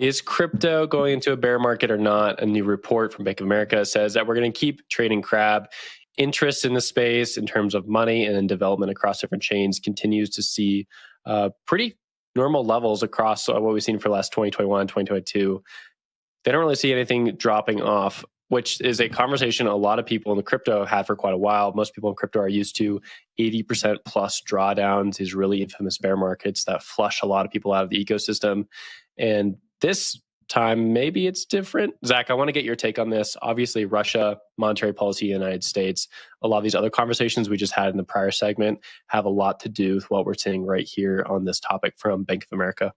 Is crypto going into a bear market or not? A new report from Bank of America says that we're going to keep trading crab. Interest in the space in terms of money and development across different chains continues to see pretty normal levels across what we've seen for the last 2021, 2022. They don't really see anything dropping off, which is a conversation a lot of people in the crypto had for quite a while. Most people in crypto are used to 80% plus drawdowns, these really infamous bear markets that flush a lot of people out of the ecosystem. And this time, maybe it's different. Zach, I want to get your take on this. Obviously, Russia, monetary policy, United States, a lot of these other conversations we just had in the prior segment have a lot to do with what we're seeing right here on this topic from Bank of America.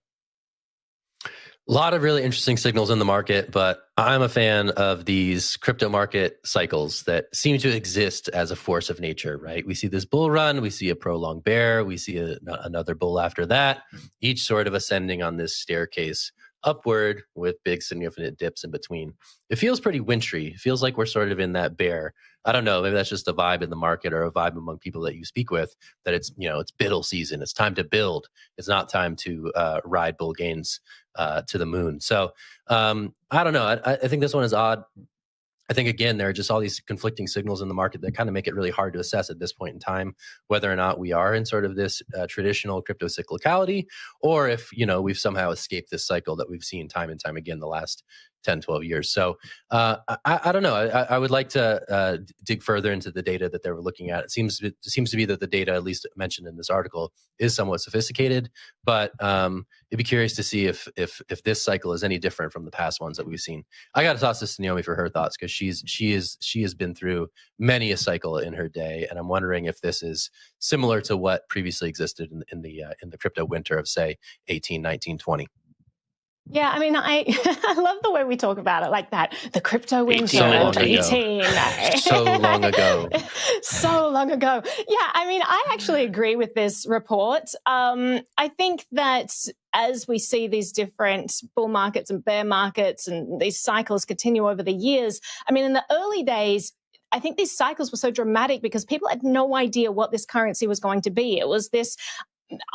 A lot of really interesting signals in the market, but I'm a fan of these crypto market cycles that seem to exist as a force of nature, right? We see this bull run, we see a prolonged bear, we see another bull after that, each sort of ascending on this staircase upward with big significant dips in between. It feels pretty wintry. It feels like we're sort of in that bear. I don't know, maybe that's just a vibe in the market or a vibe among people that you speak with, that it's, it's biddle season. It's time to build. It's not time to ride bull gains to the moon. So I don't know. I think this one is odd. I think, again, there are just all these conflicting signals in the market that kind of make it really hard to assess at this point in time whether or not we are in sort of this traditional crypto cyclicality, or if, we've somehow escaped this cycle that we've seen time and time again the last 10, 12 years. So I don't know. I would like to dig further into the data that they were looking at. It seems to be that the data, at least mentioned in this article, is somewhat sophisticated, but it'd be curious to see if this cycle is any different from the past ones that we've seen. I got to toss this to Naomi for her thoughts, because she has been through many a cycle in her day, and I'm wondering if this is similar to what previously existed in the crypto winter of, say, 18, 19, 20. Yeah, I mean, I love the way we talk about it like that. The crypto winter of 18. So long ago. So long ago. Yeah, I mean, I actually agree with this report. I think that as we see these different bull markets and bear markets and these cycles continue over the years, I mean, in the early days, I think these cycles were so dramatic because people had no idea what this currency was going to be. It was this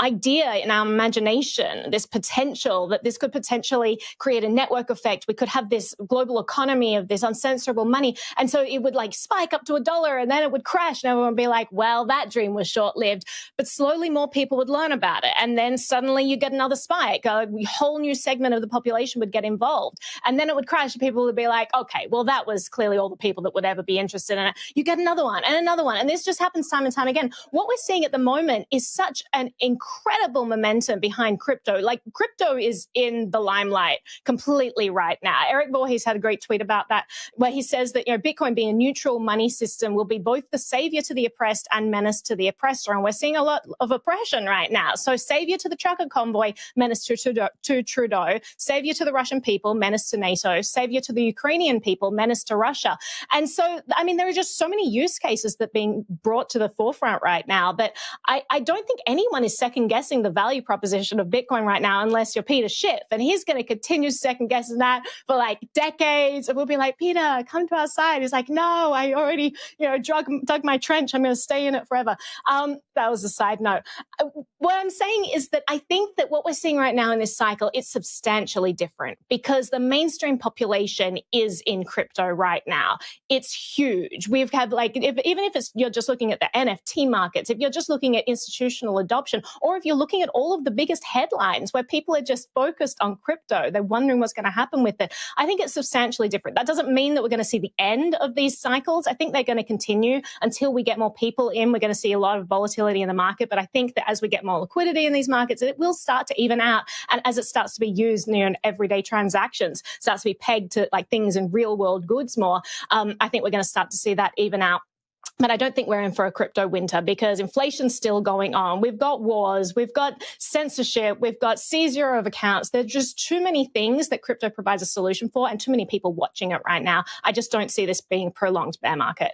idea in our imagination, this potential that this could potentially create a network effect. We could have this global economy of this uncensorable money. And so it would like spike up to $1 and then it would crash and everyone would be like, well, that dream was short-lived. But slowly more people would learn about it. And then suddenly you get another spike. A whole new segment of the population would get involved. And then it would crash and people would be like, okay, well, that was clearly all the people that would ever be interested in it. You get another one and another one. And this just happens time and time again. What we're seeing at the moment is such an incredible momentum behind crypto. Like, crypto is in the limelight completely right now. Eric Voorhees had a great tweet about that, where he says that, Bitcoin being a neutral money system will be both the savior to the oppressed and menace to the oppressor. And we're seeing a lot of oppression right now. So savior to the trucker convoy, menace to Trudeau, savior to the Russian people, menace to NATO, savior to the Ukrainian people, menace to Russia. And so, I mean, there are just so many use cases that are being brought to the forefront right now that I don't think anyone is second guessing the value proposition of Bitcoin right now, unless you're Peter Schiff. And he's going to continue second guessing that for like decades. And we'll be like, Peter, come to our side. He's like, no, I already, dug my trench. I'm going to stay in it forever. That was a side note. What I'm saying is that I think that what we're seeing right now in this cycle is substantially different because the mainstream population is in crypto right now. It's huge. We've had even if you're just looking at the NFT markets, if you're just looking at institutional adoption, or if you're looking at all of the biggest headlines where people are just focused on crypto, they're wondering what's going to happen with it. I think it's substantially different. That doesn't mean that we're going to see the end of these cycles. I think they're going to continue until we get more people in. We're going to see a lot of volatility in the market, but I think that as we get more liquidity in these markets, it will start to even out. And as it starts to be used in everyday transactions, starts to be pegged to like things in real world goods more, I think we're going to start to see that even out. But I don't think we're in for a crypto winter because inflation's still going on. We've got wars, we've got censorship, we've got seizure of accounts. There's just too many things that crypto provides a solution for and too many people watching it right now. I just don't see this being a prolonged bear market.